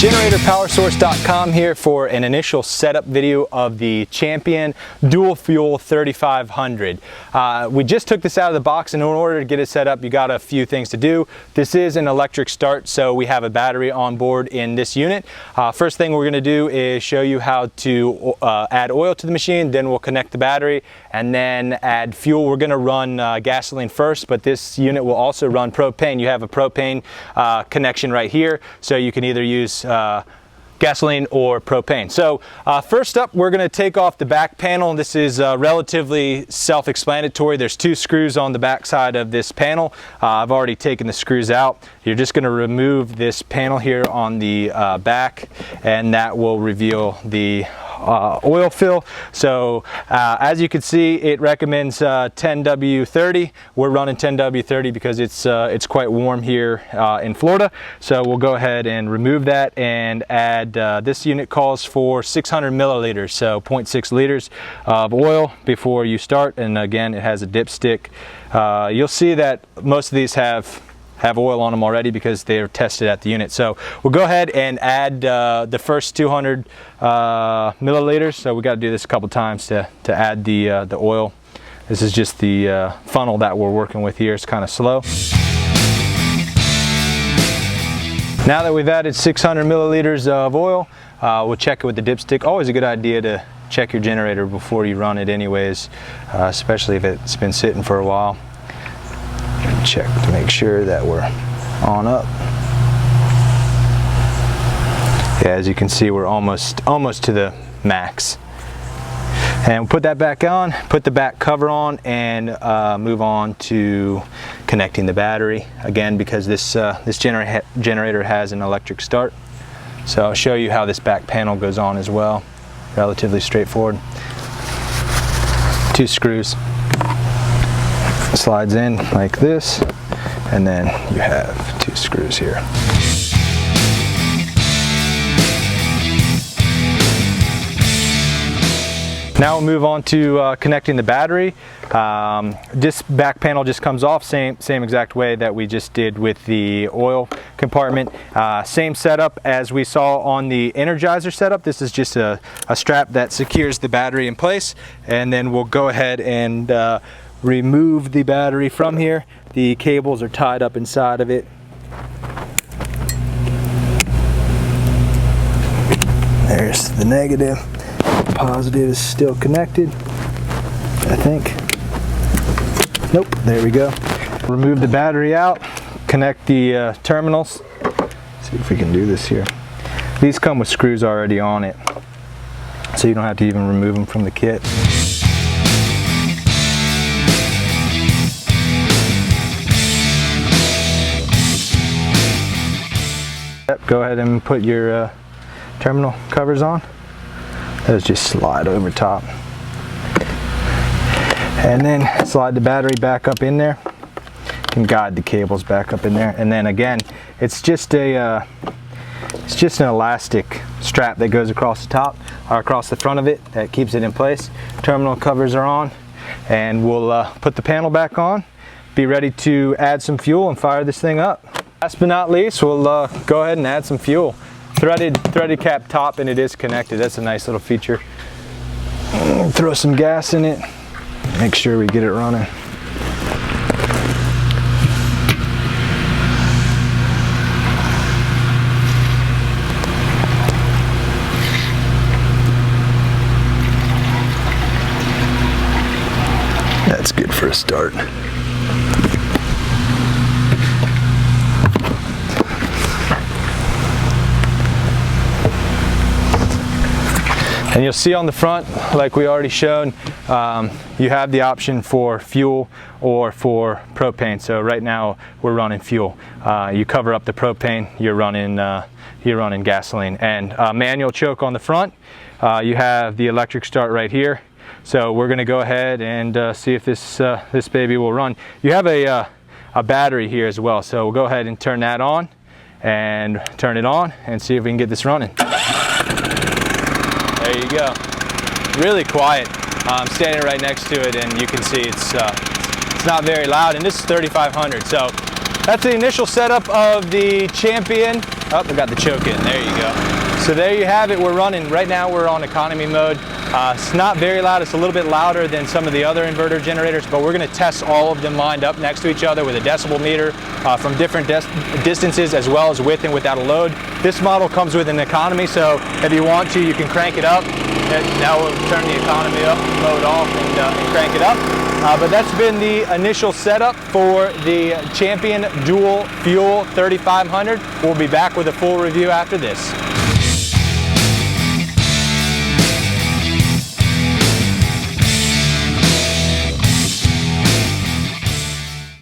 GeneratorPowerSource.com here for an initial setup video of the Champion Dual Fuel 3500. We just took this out of the box, and in order to get it set up, you got a few things to do. This is an electric start, so we have a battery on board in this unit. First thing we're going to do is show you how to add oil to the machine, then we'll connect the battery, and then add fuel. We're going to run gasoline first, but this unit will also run propane. You have a propane connection right here, so you can either use gasoline or propane. So first up, we're going to take off the back panel. This is relatively self-explanatory. There's two screws on the back side of this panel. I've already taken the screws out. You're just going to remove this panel here on the back, and that will reveal the oil fill. So as you can see, it recommends 10W30. We're running 10W30 because it's quite warm here in Florida. So we'll go ahead and remove that and add, this unit calls for 600 milliliters, so 0.6 liters of oil before you start. And again, it has a dipstick. You'll see that most of these have oil on them already because they're tested at the unit. So we'll go ahead and add the first 200 milliliters. So we got to do this a couple times to add the oil. This is just the funnel that we're working with here. It's kind of slow. Now that we've added 600 milliliters of oil, we'll check it with the dipstick. Always a good idea to check your generator before you run it anyways, especially if it's been sitting for a while. Check to make sure that we're on up. Yeah, as you can see, we're almost to the max. And we'll put that back on, put the back cover on, and move on to connecting the battery. Again, because this generator has an electric start. So I'll show you how this back panel goes on as well. Relatively straightforward. Two screws. Slides in like this, and then you have two screws here. Now we'll move on to connecting the battery. This back panel just comes off same exact way that we just did with the oil compartment. Same setup as we saw on the Energizer setup. This is just a strap that secures the battery in place, and then we'll go ahead and remove the battery from here. The cables are tied up inside of it. There's the negative. The positive is still connected, I think. Nope, there we go. Remove the battery out, connect the terminals. See if we can do this here. These come with screws already on it, so you don't have to even remove them from the kit. Go ahead and put your terminal covers on. Those just slide over top. And then slide the battery back up in there. You can guide the cables back up in there. And then again, it's just an elastic strap that goes across the top or across the front of it that keeps it in place. Terminal covers are on, and we'll put the panel back on, be ready to add some fuel and fire this thing up. Last but not least, we'll go ahead and add some fuel. Threaded cap top, and it is connected. That's a nice little feature. Throw some gas in it. Make sure we get it running. That's good for a start. And you'll see on the front, like we already showed, you have the option for fuel or for propane. So right now we're running fuel. You cover up the propane, you're running gasoline. And manual choke on the front. You have the electric start right here. So we're going to go ahead and see if this baby will run. You have a battery here as well. So we'll go ahead and turn that on and turn it on and see if we can get this running. There you go. Really quiet. I'm standing right next to it, and you can see it's not very loud, and this is 3500. So that's the initial setup of the Champion Oh, we got the choke in. There you go. So there you have it. We're running, right now we're on economy mode. It's not very loud. It's a little bit louder than some of the other inverter generators, but we're going to test all of them lined up next to each other with a decibel meter from different distances, as well as with and without a load. This model comes with an economy, so if you want to, you can crank it up. Now we'll turn the economy up, mode off, and crank it up. But that's been the initial setup for the Champion Dual Fuel 3500. We'll be back with a full review after this.